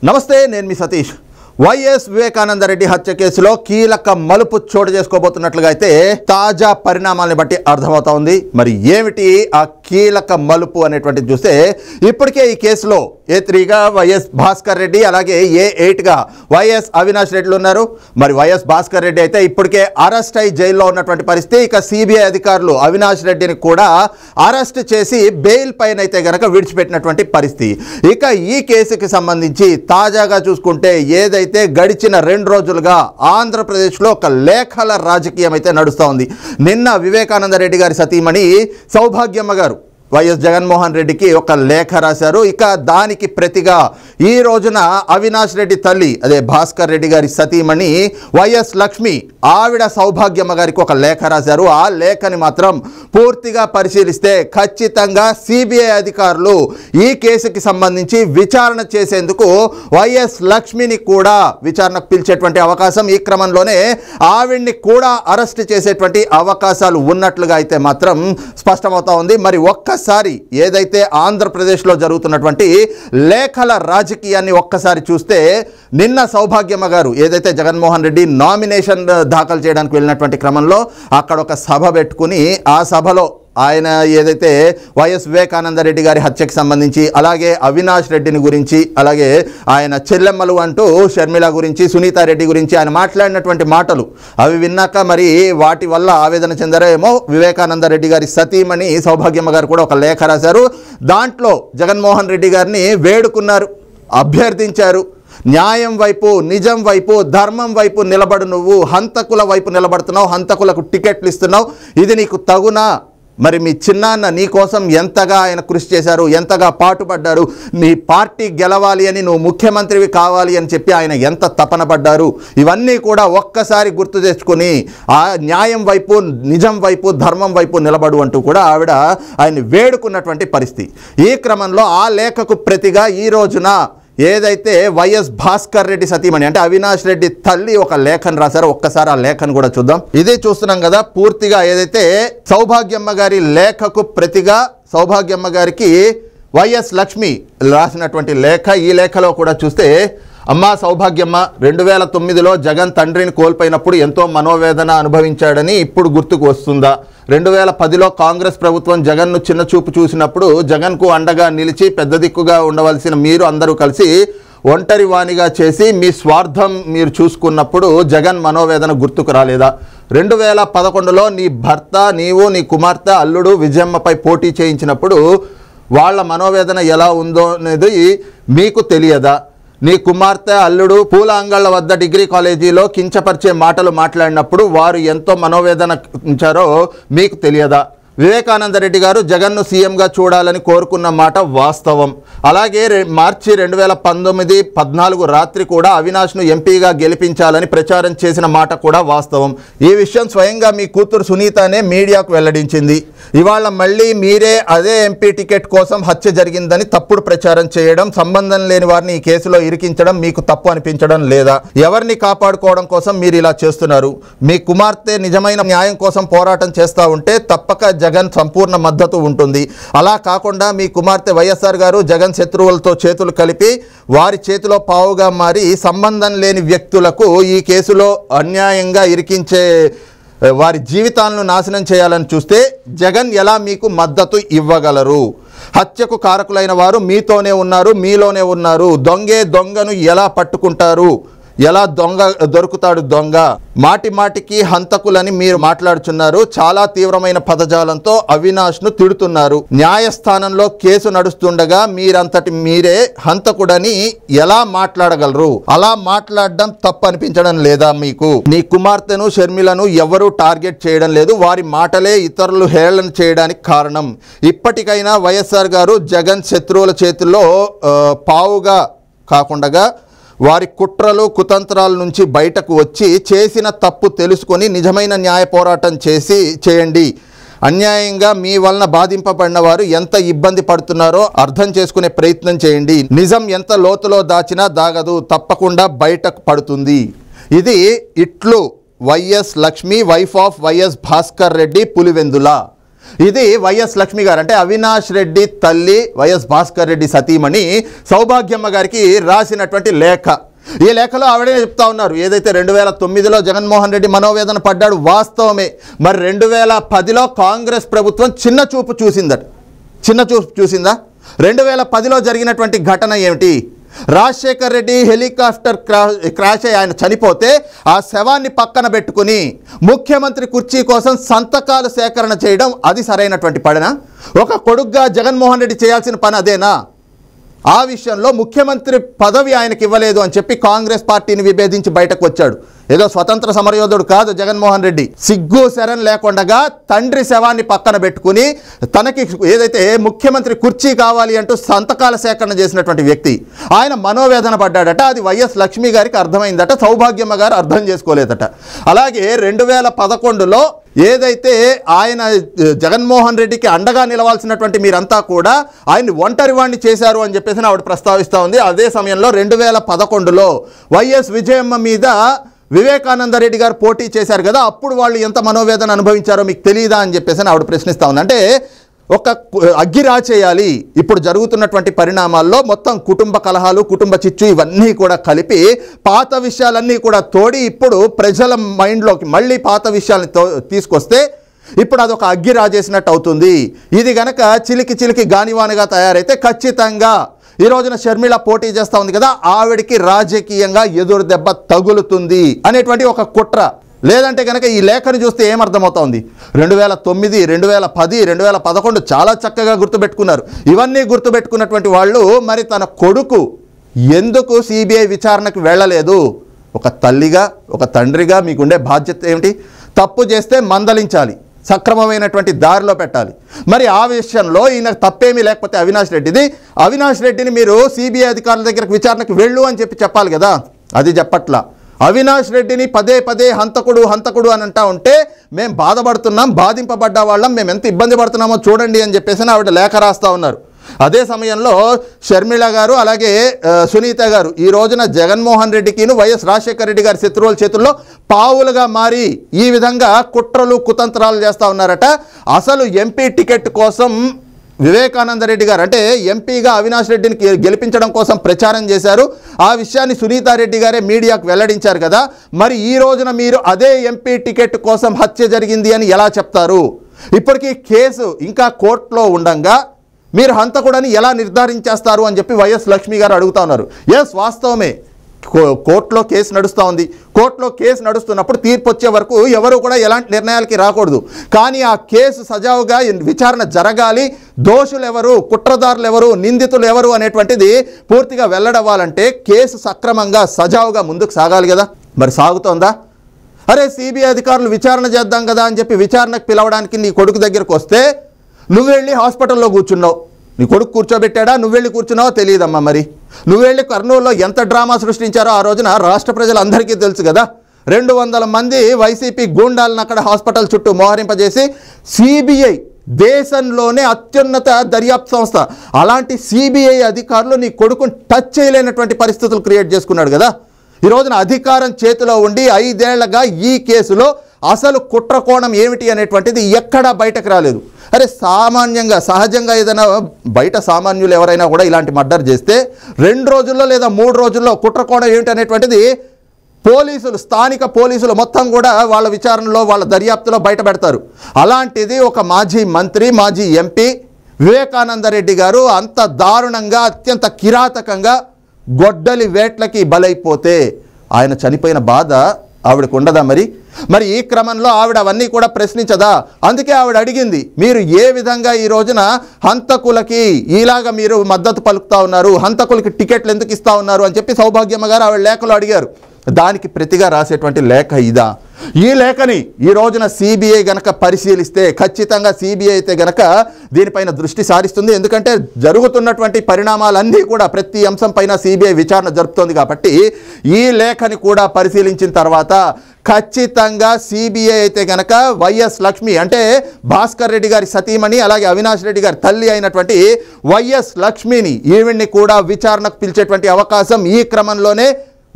నమస్తే, నేను మీ సతీష్. వైఎస్ వివేకానంద రెడ్డి హత్య కేసులో కీలక మలుపు చోటు చేసుకోబోతున్నట్లుగా అయితే తాజా పరిణామాలను బట్టి అర్థమవుతా ఉంది. మరి ఏమిటి ఆ కీలక మలుపు అనేటువంటిది చూస్తే, ఇప్పటికే ఈ కేసులో A3గా వైఎస్ భాస్కర్ రెడ్డి, అలాగే A8గా వైఎస్ అవినాష్ రెడ్డిలు ఉన్నారు. మరి వైఎస్ భాస్కర్ రెడ్డి అయితే ఇప్పటికే అరెస్ట్ అయి జైల్లో ఉన్నటువంటి పరిస్థితి. ఇక సిబిఐ అధికారులు అవినాష్ రెడ్డిని కూడా అరెస్ట్ చేసి బెయిల్ పైన అయితే గనక విడిచిపెట్టినటువంటి పరిస్థితి. ఇక ఈ కేసుకి సంబంధించి తాజాగా చూసుకుంటే ఏదైతే గడిచిన 2 రోజులుగా ఆంధ్రప్రదేశ్లో ఒక లేఖల రాజకీయం అయితే నడుస్తూ ఉంది. నిన్న వివేకానంద రెడ్డి గారి సతీమణి సౌభాగ్యమ్మ గారు వైఎస్ జగన్మోహన్ రెడ్డికి ఒక లేఖ రాశారు. ఇక దానికి ప్రతిగా ఈ రోజున అవినాష్ రెడ్డి తల్లి, అదే భాస్కర్ రెడ్డి గారి సతీమణి వైఎస్ లక్ష్మి, ఆవిడ సౌభాగ్యమ్మ గారికి ఒక లేఖ రాశారు. ఆ లేఖని మాత్రం పూర్తిగా పరిశీలిస్తే ఖచ్చితంగా సిబిఐ అధికారులు ఈ కేసుకి సంబంధించి విచారణ చేసేందుకు వైఎస్ లక్ష్మిని కూడా విచారణకు పిలిచేటువంటి అవకాశం, ఈ క్రమంలోనే ఆవిడ్ని కూడా అరెస్ట్ చేసేటువంటి అవకాశాలు ఉన్నట్లుగా అయితే మాత్రం స్పష్టమవుతా ఉంది. మరి ఒక్కసారి ఏదైతే ఆంధ్రప్రదేశ్లో జరుగుతున్నటువంటి లేఖల రాజకీయాన్ని ఒక్కసారి చూస్తే, నిన్న సౌభాగ్యమ్మ గారు ఏదైతే జగన్మోహన్ రెడ్డి నామినేషన్ దాఖలు చేయడానికి వెళ్ళినటువంటి క్రమంలో అక్కడ ఒక సభ పెట్టుకుని, ఆ సభలో ఆయన ఏదైతే వైఎస్ వివేకానంద రెడ్డి గారి హత్యకు సంబంధించి, అలాగే అవినాష్ రెడ్డిని గురించి, అలాగే ఆయన చెల్లెమ్మలు అంటూ షర్మిల గురించి, సునీతారెడ్డి గురించి ఆయన మాట్లాడినటువంటి మాటలు అవి విన్నాక మరి వాటి వల్ల ఆవేదన చెందారేమో వివేకానంద రెడ్డి గారి సతీమణి సౌభాగ్యమ్మ గారు కూడా ఒక లేఖ రాశారు. దాంట్లో జగన్మోహన్ రెడ్డి గారిని వేడుకున్నారు, అభ్యర్థించారు. న్యాయం వైపు, నిజం వైపు, ధర్మం వైపు నిలబడు, నువ్వు హంతకుల వైపు నిలబడుతున్నావు, హంతకులకు టికెట్లు ఇస్తున్నావు, ఇది నీకు తగునా? మరి మీ చిన్నాన్న నీ కోసం ఎంతగా ఆయన కృషి చేశారు, ఎంతగా పాటుపడ్డారు, నీ పార్టీ గెలవాలి అని, నువ్వు ముఖ్యమంత్రివి కావాలి అని చెప్పి ఆయన ఎంత తపన పడ్డారు, ఇవన్నీ కూడా ఒక్కసారి గుర్తు తెచ్చుకొని ఆ న్యాయం వైపు, నిజం వైపు, ధర్మం వైపు నిలబడు అంటూ కూడా ఆవిడ ఆయన్ని వేడుకున్నటువంటి పరిస్థితి. ఈ క్రమంలో ఆ లేఖకు ప్రతిగా ఈ రోజున ఏదైతే వైఎస్ భాస్కర్ రెడ్డి సతీమణి అంటే అవినాష్ రెడ్డి తల్లి ఒక లేఖను రాశారో, ఒక్కసారి ఆ లేఖను కూడా చూద్దాం. ఇదే చూస్తున్నాం కదా, పూర్తిగా ఏదైతే సౌభాగ్యమ్మ గారి లేఖకు ప్రతిగా సౌభాగ్యమ్మ గారికి వైఎస్ లక్ష్మి రాసినటువంటి లేఖ. ఈ లేఖలో కూడా చూస్తే, అమ్మా సౌభాగ్యమ్మ, 2009లో జగన్ తండ్రిని కోల్పోయినప్పుడు ఎంతో మనోవేదన అనుభవించాడని ఇప్పుడు గుర్తుకు వస్తుందా? 2010లో కాంగ్రెస్ ప్రభుత్వం జగన్ను చిన్న చూపు చూసినప్పుడు జగన్కు అండగా నిలిచి పెద్ద దిక్కుగా ఉండవలసిన మీరు అందరూ కలిసి ఒంటరి వాణిగా చేసి మీ స్వార్థం మీరు చూసుకున్నప్పుడు జగన్ మనోవేదన గుర్తుకు రాలేదా? 2011లో నీ భర్త, నీవు, నీ కుమార్తె, అల్లుడు విజయమ్మపై పోటీ చేయించినప్పుడు వాళ్ళ మనోవేదన ఎలా ఉందో అనేది మీకు తెలియదా? నీ కుమార్తె, అల్లుడు పూల అంగళ్ళ వద్ద డిగ్రీ కాలేజీలో కించపరిచే మాటలు మాట్లాడినప్పుడు వారు ఎంతో మనోవేదన ఉంచారో మీకు తెలియదా? వివేకానంద రెడ్డి గారు జగన్ను సీఎంగా చూడాలని కోరుకున్న మాట వాస్తవం. అలాగే మార్చి 2019-14 రాత్రి కూడా అవినాష్ను ఎంపీగా గెలిపించాలని ప్రచారం చేసిన మాట కూడా వాస్తవం. ఈ విషయం స్వయంగా మీ కూతురు సునీతనే మీడియాకు వెల్లడించింది. ఇవాళ మళ్ళీ మీరే అదే ఎంపీ టికెట్ కోసం హత్య జరిగిందని తప్పుడు ప్రచారం చేయడం, సంబంధం లేని వారిని ఈ కేసులో ఇరికించడం మీకు తప్పు అనిపించడం లేదా? ఎవరిని కాపాడుకోవడం కోసం మీరు ఇలా చేస్తున్నారు? మీ కుమార్తె నిజమైన న్యాయం కోసం పోరాటం చేస్తూ ఉంటే తప్పక జగన్ సంపూర్ణ మద్దతు ఉంటుంది. అలా కాకుండా మీ కుమార్తె వైఎస్ఆర్ గారు జగన్ శత్రువులతో చేతులు కలిపి వారి చేతిలో పావుగా మారి సంబంధం లేని వ్యక్తులకు ఈ కేసులో అన్యాయంగా ఇరికించే వారి జీవితాలను నాశనం చేయాలని చూస్తే జగన్ ఎలా మీకు మద్దతు ఇవ్వగలరు? హత్యకు కారకులైన వారు మీతోనే ఉన్నారు, మీలోనే ఉన్నారు. దొంగే దొంగను ఎలా పట్టుకుంటారు? ఎలా దొరుకుతాడు దొంగ? మాటి మాటికి హంతకులని మీరు మాట్లాడుతున్నారు. చాలా తీవ్రమైన పదజాలంతో అవినాష్ను తిడుతున్నారు. న్యాయస్థానంలో కేసు నడుస్తుండగా మీరంతటి మీరే హంతకుడని ఎలా మాట్లాడగలరు? అలా మాట్లాడడం తప్పు అనిపించడం లేదా మీకు? నీ కుమార్తెను, షర్మిలను ఎవరూ టార్గెట్ చేయడం లేదు. వారి మాటలే ఇతరులు హేళన చేయడానికి కారణం. ఇప్పటికైనా వైఎస్ఆర్ గారు జగన్ శత్రువుల చేతుల్లో పావుగా కాకుండా వారి కుట్రలు, కుతంత్రాల నుంచి బయటకు వచ్చి చేసిన తప్పు తెలుసుకొని నిజమైన న్యాయ పోరాటం చేయండి. అన్యాయంగా మీ వలన బాధింపబడిన వారు ఎంత ఇబ్బంది పడుతున్నారో అర్థం చేసుకునే ప్రయత్నం చేయండి. నిజం ఎంత లోతులో దాచినా దాగదు, తప్పకుండా బయటకు పడుతుంది. ఇది ఇట్లు YS Lakshmi, wife of YS Bhaskar Reddy, Pulivendula. ఇది వైఎస్ లక్ష్మి గారు అంటే అవినాష్ రెడ్డి తల్లి వైఎస్ భాస్కర్ రెడ్డి సతీమణి సౌభాగ్యమ్మ గారికి రాసినటువంటి లేఖ. ఈ లేఖలో ఆవిడే చెప్తా ఉన్నారు, ఏదైతే 2009లో జగన్మోహన్ రెడ్డి మనోవేదన పడ్డాడు వాస్తవమే, మరి 2010లో కాంగ్రెస్ ప్రభుత్వం చిన్న చూపు చూసిందా? 2010లో జరిగినటువంటి ఘటన ఏమిటి? రాజశేఖర్ రెడ్డి హెలికాప్టర్ క్రాష్ అయ్యి ఆయన చనిపోతే ఆ శవాన్ని పక్కన పెట్టుకుని ముఖ్యమంత్రి కుర్చీ కోసం సంతకాలు సేకరణ చేయడం అది సరైనటువంటి పనినా? ఒక కొడుగ్గా జగన్మోహన్ రెడ్డి చేయాల్సిన పని అదేనా? ఆ విషయంలో ముఖ్యమంత్రి పదవి ఆయనకి ఇవ్వలేదు అని చెప్పి కాంగ్రెస్ పార్టీని విభేదించి బయటకు వచ్చాడు. ఏదో స్వతంత్ర సమరయోధుడు కాదు జగన్మోహన్ రెడ్డి. సిగ్గు శరణ్ లేకుండా తండ్రి శవాన్ని పక్కన పెట్టుకుని తనకి ఏదైతే ముఖ్యమంత్రి కుర్చీ కావాలి అంటూ సంతకాల సేకరణ చేసినటువంటి వ్యక్తి ఆయన మనోవేదన పడ్డాడట. అది వైఎస్ లక్ష్మి గారికి అర్థమైందట, సౌభాగ్యమ్మ గారు అర్థం చేసుకోలేదట. అలాగే 2011లో ఏదైతే ఆయన జగన్మోహన్ రెడ్డికి అండగా నిలవాల్సినటువంటి మీరంతా కూడా ఆయన్ని ఒంటరి వాణ్ణి చేశారు అని చెప్పేసి ఆవిడ ప్రస్తావిస్తూ ఉంది. అదే సమయంలో 2011లో వైఎస్ విజయమ్మ మీద వివేకానంద రెడ్డి గారు పోటీ చేశారు కదా, అప్పుడు వాళ్ళు ఎంత మనోవేదన అనుభవించారో మీకు తెలియదా అని చెప్పేసి ఆవిడ ప్రశ్నిస్తూ ఉంది. అంటే ఒక అగ్గి రాచేయాలి. ఇప్పుడు జరుగుతున్నటువంటి పరిణామాల్లో మొత్తం కుటుంబ కలహాలు, కుటుంబ చిచ్చు ఇవన్నీ కూడా కలిపి పాత విషయాలన్నీ కూడా తోడి ఇప్పుడు ప్రజల మైండ్లోకి మళ్ళీ పాత విషయాన్ని తీసుకొస్తే ఇప్పుడు అదొక అగ్గి రాజేసినట్టు అవుతుంది. ఇది గనక చిలికి గానివానగా తయారైతే ఖచ్చితంగా ఈ రోజున షర్మిల పోటీ చేస్తూ ఉంది కదా, ఆవిడికి రాజకీయంగా ఎదురు దెబ్బ తగులుతుంది అనేటువంటి ఒక కుట్ర. లేదంటే కనుక ఈ లేఖను చూస్తే ఏమర్థమవుతోంది? 2009, 2010, 2011 చాలా చక్కగా గుర్తుపెట్టుకున్నారు. ఇవన్నీ గుర్తుపెట్టుకున్నటువంటి వాళ్ళు మరి తన కొడుకు ఎందుకు సిబిఐ విచారణకు వెళ్ళలేదు? ఒక తల్లిగా, ఒక తండ్రిగా మీకుండే బాధ్యత ఏమిటి? తప్పు చేస్తే మందలించాలి, సక్రమమైనటువంటి దారిలో పెట్టాలి. మరి ఆ విషయంలో ఈయన తప్పేమీ లేకపోతే అవినాష్ రెడ్డిని మీరు సిబిఐ అధికారుల దగ్గరకు విచారణకు వెళ్ళు అని చెప్పాలి కదా, అది చెప్పట్లా. అవినాష్ రెడ్డిని పదే హంతకుడు అని అంటా ఉంటే మేము బాధపడుతున్నాం, బాధింపబడ్డ వాళ్ళం, మేము ఎంత ఇబ్బంది పడుతున్నామో చూడండి అని చెప్పేసి ఆవిడ లేఖ రాస్తూ ఉన్నారు. అదే సమయంలో షర్మిల గారు అలాగే సునీత గారు ఈ రోజున జగన్మోహన్ రెడ్డికిను వైఎస్ రాజశేఖర రెడ్డి గారి శత్రువుల చేతుల్లో పావులుగా మారి ఈ విధంగా కుట్రలు కుతంత్రాలు చేస్తూ ఉన్నారట. అసలు ఎంపీ టికెట్ కోసం వివేకానంద రెడ్డి గారు అంటే ఎంపీగా అవినాష్ రెడ్డిని గెలిపించడం కోసం ప్రచారం చేశారు. ఆ విషయాన్ని సునీతారెడ్డి గారే మీడియాకు వెల్లడించారు కదా. మరి ఈ రోజున మీరు అదే ఎంపీ టికెట్ కోసం హత్య జరిగింది అని ఎలా చెప్తారు? ఇప్పటికీ కేసు ఇంకా కోర్టులో ఉండగా మీరు హంతకుడని ఎలా నిర్ధారించేస్తారు అని చెప్పి వైఎస్ లక్ష్మి గారు అడుగుతా ఉన్నారు. ఎస్, వాస్తవమే, కోర్టులో కేసు నడుస్తూ ఉంది. కోర్టులో కేసు నడుస్తున్నప్పుడు తీర్పు వచ్చే వరకు ఎవరు కూడా ఎలాంటి నిర్ణయాలకి రాకూడదు. కానీ ఆ కేసు సజావుగా విచారణ జరగాలి. దోషులు ఎవరు, కుట్రదారులు ఎవరు, నిందితులు ఎవరు అనేటువంటిది పూర్తిగా వెల్లడవ్వాలంటే కేసు సక్రమంగా సజావుగా ముందుకు సాగాలి కదా. మరి సాగుతోందా? అరే సిబిఐ అధికారులు విచారణ చేద్దాం కదా అని చెప్పి విచారణకు పిలవడానికి నీ కొడుకు దగ్గరకు వస్తే నువ్వు వెళ్ళి హాస్పిటల్లో కూర్చున్నావు. నీ కొడుకు కూర్చోబెట్టాడా, నువ్వు వెళ్ళి కూర్చున్నావో తెలియదమ్మా. మరి నువ్వు వెళ్ళి కర్నూలులో ఎంత డ్రామా సృష్టించారో ఆ రోజున రాష్ట్ర ప్రజలందరికీ తెలుసు కదా. 200 మంది వైసీపీ గూండాలను అక్కడ హాస్పిటల్ చుట్టూ మోహరింపజేసి సిబిఐ దేశంలోనే అత్యున్నత దర్యాప్తు సంస్థ, అలాంటి సిబిఐ అధికారులు నీ కొడుకుని టచ్ చేయలేనటువంటి పరిస్థితులు క్రియేట్ చేసుకున్నాడు కదా. ఈ రోజున అధికారం చేతిలో ఉండి 5 ఏళ్లగా ఈ కేసులో అసలు కుట్ర కోణం ఏమిటి అనేటువంటిది ఎక్కడా బయటకు రాలేదు. అరే సామాన్యంగా సహజంగా ఏదైనా బయట సామాన్యులు ఎవరైనా కూడా ఇలాంటి మర్డర్ చేస్తే 2 రోజుల్లో లేదా 3 రోజుల్లో కుట్ర కోణం ఏమిటి అనేటువంటిది పోలీసులు, స్థానిక పోలీసులు మొత్తం కూడా వాళ్ళ విచారణలో, వాళ్ళ దర్యాప్తులో బయట పెడతారు. అలాంటిది ఒక మాజీ మంత్రి, మాజీ ఎంపీ వివేకానంద రెడ్డి గారు అంత దారుణంగా, అత్యంత కిరాతకంగా గొడ్డలి వేట్లకి బలైపోతే ఆయన చనిపోయిన బాధ ఆవిడకు ఉండదా? మరి ఈ క్రమంలో ఆవిడ అవన్నీ కూడా ప్రశ్నించదా? అందుకే ఆవిడ అడిగింది, మీరు ఏ విధంగా ఈ రోజున హంతకులకి ఇలాగా మీరు మద్దతు పలుకుతా ఉన్నారు, హంతకులకి టికెట్లు ఎందుకు ఇస్తా ఉన్నారు అని చెప్పి సౌభాగ్యమ్మ గారు ఆవిడ లేఖలో అడిగారు. దానికి ప్రతిగా రాసేటువంటి లేఖ ఇదా? ఈ లేఖని ఈ రోజున సిబిఐ గనక పరిశీలిస్తే ఖచ్చితంగా సిబిఐ అయితే గనక దీనిపైన దృష్టి సారిస్తుంది. ఎందుకంటే జరుగుతున్నటువంటి పరిణామాలన్నీ కూడా ప్రతి అంశం పైన సిబిఐ విచారణ జరుపుతోంది కాబట్టి ఈ లేఖని కూడా పరిశీలించిన తర్వాత ఖచ్చితంగా సిబిఐ అయితే గనక వైఎస్ లక్ష్మి అంటే భాస్కర్ రెడ్డి గారి సతీమణి అలాగే అవినాష్ రెడ్డి గారి తల్లి అయినటువంటి వైఎస్ లక్ష్మిని ఈవిడ్ని కూడా విచారణకు పిలిచేటువంటి అవకాశం ఈ క్రమంలోనే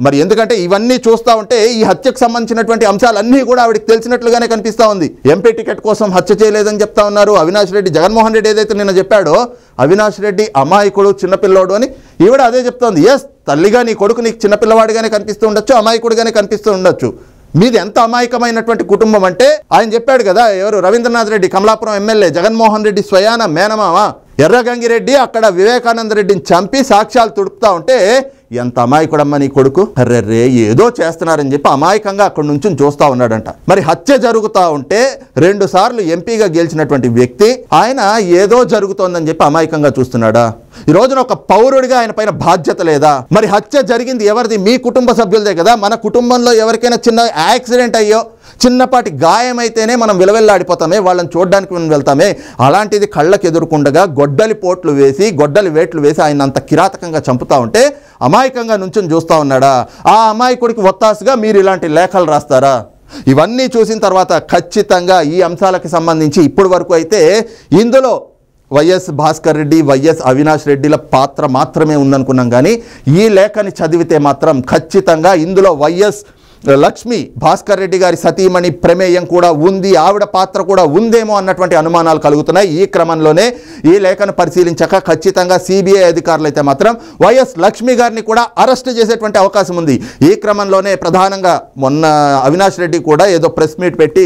మరి ఎందుకంటే ఇవన్నీ చూస్తూ ఉంటే ఈ హత్యకు సంబంధించినటువంటి అంశాలన్నీ కూడా ఆవిడకి తెలిసినట్లుగానే కనిపిస్తూ ఉంది. ఎంపీ టికెట్ కోసం హత్య చేయలేదని చెప్తా ఉన్నారు. అవినాష్ రెడ్డి, జగన్మోహన్ రెడ్డి ఏదైతే నిన్న చెప్పాడో అవినాష్ రెడ్డి అమాయకుడు, చిన్నపిల్లోడు అని, ఈవిడ అదే చెప్తోంది. ఎస్, తల్లిగా నీ కొడుకు నీకు చిన్నపిల్లవాడిగానే కనిపిస్తూ ఉండొచ్చు, అమాయకుడిగానే కనిపిస్తూ ఉండొచ్చు. మీది ఎంత అమాయకమైనటువంటి కుటుంబం అంటే ఆయన చెప్పాడు కదా, ఎవరు రవీంద్రనాథ్ రెడ్డి, కమలాపురం ఎమ్మెల్యే, జగన్మోహన్ రెడ్డి స్వయాన మేనమామ ఎర్రగంగిరెడ్డి అక్కడ వివేకానంద రెడ్డిని చంపి సాక్ష్యాలు తుడుపుతా ఉంటే ఎంత అమాయకుడమ్మ నీ కొడుకు, అర్రెర్రే ఏదో చేస్తున్నారని చెప్పి అమాయకంగా అక్కడి నుంచి చూస్తూ ఉన్నాడంట. మరి హత్య జరుగుతూ ఉంటే 2 సార్లు ఎంపీగా గెలిచినటువంటి వ్యక్తి ఆయన ఏదో జరుగుతోందని చెప్పి అమాయకంగా చూస్తున్నాడా? ఈ రోజున ఒక పౌరుడిగా ఆయన పైన బాధ్యత లేదా? మరి హత్య జరిగింది ఎవరిది? మీ కుటుంబ సభ్యులదే కదా. మన కుటుంబంలో ఎవరికైనా చిన్న యాక్సిడెంట్ అయ్యో, చిన్నపాటి గాయమైతేనే మనం విలవెల్లాడిపోతామే, వాళ్ళని చూడడానికి మనం వెళ్తామే. అలాంటిది కళ్ళకు ఎదురుకుండగా గొడ్డలి పోట్లు వేసి, గొడ్డలి వేట్లు వేసి ఆయన అంత కిరాతకంగా చంపుతా ఉంటే అమాయకంగా నుంచొని చూస్తూ ఉన్నాడా? ఆ అమాయకుడికి ఒత్తాసుగా మీరు ఇలాంటి లేఖలు రాస్తారా? ఇవన్నీ చూసిన తర్వాత ఖచ్చితంగా ఈ అంశాలకు సంబంధించి ఇప్పటి వరకు అయితే ఇందులో వైఎస్ భాస్కర్ రెడ్డి, వైఎస్ అవినాష్ రెడ్డిల పాత్ర మాత్రమే ఉందనుకున్నాం. కానీ ఈ లేఖని చదివితే మాత్రం ఖచ్చితంగా ఇందులో వైఎస్ లక్ష్మి, భాస్కర్ రెడ్డి గారి సతీమణి ప్రమేయం కూడా ఉంది, ఆవిడ పాత్ర కూడా ఉందేమో అన్నటువంటి అనుమానాలు కలుగుతున్నాయి. ఈ క్రమంలోనే ఈ లేఖను పరిశీలించాక ఖచ్చితంగా సిబిఐ అధికారులు అయితే మాత్రం వైఎస్ లక్ష్మి గారిని కూడా అరెస్ట్ చేసేటువంటి అవకాశం ఉంది. ఈ క్రమంలోనే ప్రధానంగా మొన్న అవినాష్ రెడ్డి కూడా ఏదో ప్రెస్ మీట్ పెట్టి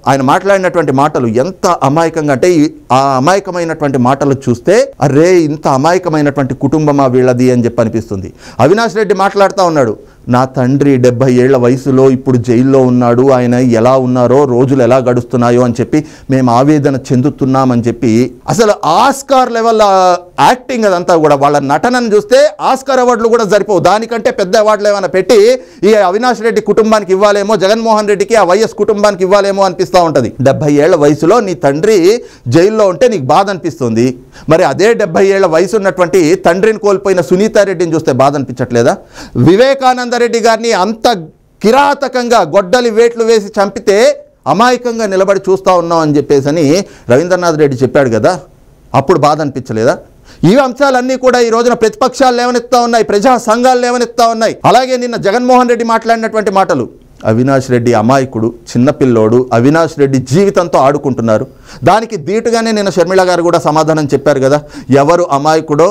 ఆయన మాట్లాడినటువంటి మాటలు ఎంత అమాయకంగా అంటే, ఆ అమాయకమైనటువంటి మాటలు చూస్తే అరే ఇంత అమాయకమైనటువంటి కుటుంబమా వీళ్ళది అని చెప్పి అనిపిస్తుంది. అవినాష్ రెడ్డి మాట్లాడుతూ ఉన్నాడు, నా తండ్రి 70 ఏళ్ల వయసులో ఇప్పుడు జైల్లో ఉన్నాడు, ఆయన ఎలా ఉన్నారో, రోజులు ఎలా గడుస్తున్నాయో అని చెప్పి మేము ఆవేదన చెందుతున్నామని చెప్పి, అసలు ఆస్కార్ లెవెల్ యాక్టింగ్ అదంతా కూడా. వాళ్ళ నటనను చూస్తే ఆస్కార్ అవార్డులు కూడా సరిపోవు, దానికంటే పెద్ద అవార్డులు ఏమైనా పెట్టి ఈ అవినాష్ రెడ్డి కుటుంబానికి ఇవ్వాలేమో, జగన్మోహన్ రెడ్డికి, ఆ వైఎస్ కుటుంబానికి ఇవ్వాలేమో అనిపిస్తూ ఉంటుంది. 70 ఏళ్ల వయసులో నీ తండ్రి జైల్లో ఉంటే నీకు బాధ అనిపిస్తుంది. మరి అదే 70 ఏళ్ల వయసు ఉన్నటువంటి తండ్రిని కోల్పోయిన సునీతారెడ్డిని చూస్తే బాధ అనిపించట్లేదా? వివేకానంద రెడ్డి గారిని అంత కిరాతకంగా గొడ్డలి వేట్లు వేసి చంపితే అమాయకంగా నిలబడి చూస్తూ ఉన్నాం అని చెప్పేసి రవీంద్రనాథ్ రెడ్డి చెప్పాడు కదా, అప్పుడు బాధ అనిపించలేదా? ఈ అంశాలన్నీ కూడా ఈ రోజున ప్రతిపక్షాలు లేవనెత్తా ఉన్నాయి, ప్రజా సంఘాలు లేవనెత్తా ఉన్నాయి. అలాగే నిన్న జగన్మోహన్ రెడ్డి మాట్లాడినటువంటి మాటలు, అవినాష్ రెడ్డి అమాయకుడు, చిన్నపిల్లోడు, అవినాష్ రెడ్డి జీవితంతో ఆడుకుంటున్నారు. దానికి ధీటుగానే నిన్న షర్మిల గారు కూడా సమాధానం చెప్పారు కదా, ఎవరు అమాయకుడో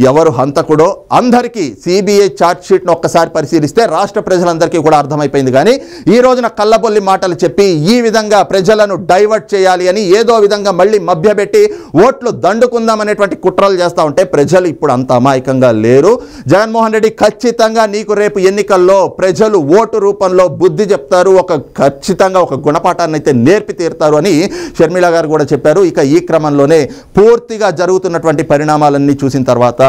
ఎవరు హంతకుడో అందరికీ సిబిఐ ఛార్జ్షీట్ను ఒక్కసారి పరిశీలిస్తే రాష్ట్ర ప్రజలందరికీ కూడా అర్థమైపోయింది. కానీ ఈ రోజున కల్లబొల్లి మాటలు చెప్పి ఈ విధంగా ప్రజలను డైవర్ట్ చేయాలి అని ఏదో విధంగా మళ్ళీ మభ్యపెట్టి ఓట్లు దండుకుందామనేటువంటి కుట్రలు చేస్తూ ఉంటే ప్రజలు ఇప్పుడు అంత అమాయకంగా లేరు. జగన్మోహన్ రెడ్డి ఖచ్చితంగా నీకు రేపు ఎన్నికల్లో ప్రజలు ఓటు రూపంలో బుద్ధి చెప్తారు, ఖచ్చితంగా ఒక గుణపాఠాన్ని అయితే నేర్పి తీరుతారు అని షర్మిల గారు కూడా చెప్పారు. ఇక ఈ క్రమంలోనే పూర్తిగా జరుగుతున్నటువంటి పరిణామాలన్నీ చూసిన తర్వాత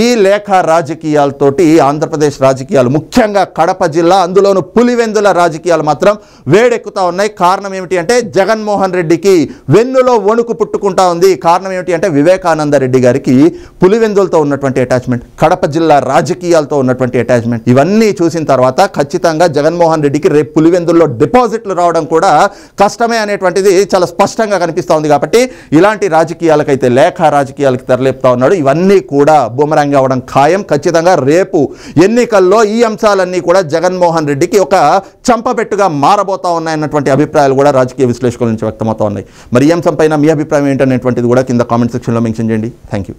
ఈ లేఖ రాజకీయాలతోటి ఆంధ్రప్రదేశ్ రాజకీయాలు, ముఖ్యంగా కడప జిల్లా, అందులోనూ పులివెందుల రాజకీయాలు మాత్రం వేడెక్కుతా ఉన్నాయి. కారణం ఏమిటి అంటే జగన్మోహన్ రెడ్డికి వెన్నులో వణుకు పుట్టుకుంటా ఉంది. కారణం ఏమిటి అంటే వివేకానంద రెడ్డి గారికి పులివెందులతో ఉన్నటువంటి అటాచ్మెంట్, కడప జిల్లా రాజకీయాలతో ఉన్నటువంటి అటాచ్మెంట్, ఇవన్నీ చూసిన తర్వాత ఖచ్చితంగా జగన్మోహన్ రెడ్డికి రేపు పులివెందుల్లో డిపాజిట్లు రావడం కూడా కష్టమే అనేటువంటిది చాలా స్పష్టంగా కనిపిస్తూ ఉంది. కాబట్టి ఇలాంటి రాజకీయాలకైతే, లేఖ రాజకీయాలకు తెరలేపుతా ఉన్నాడు. ఇవన్నీ కూడా బూమరాంగ్ అవ్వడం ఖాయం. ఖచ్చితంగా రేపు ఎన్నికల్లో ఈ అంశాలన్నీ కూడా జగన్మోహన్ రెడ్డికి ఒక చంపబెట్టుగా మారబోతా ఉన్నాయన్నటువంటి అభిప్రాయాలు కూడా రాజకీయ విశ్లేషకుల నుంచి వ్యక్తమవుతా ఉన్నాయి. మరి ఈ అంశంపైన మీ అభిప్రాయం ఏంటనేటువంటిది కూడా కింద కామెంట్ సెక్షన్లో మెన్షన్ చేయండి. Thank you.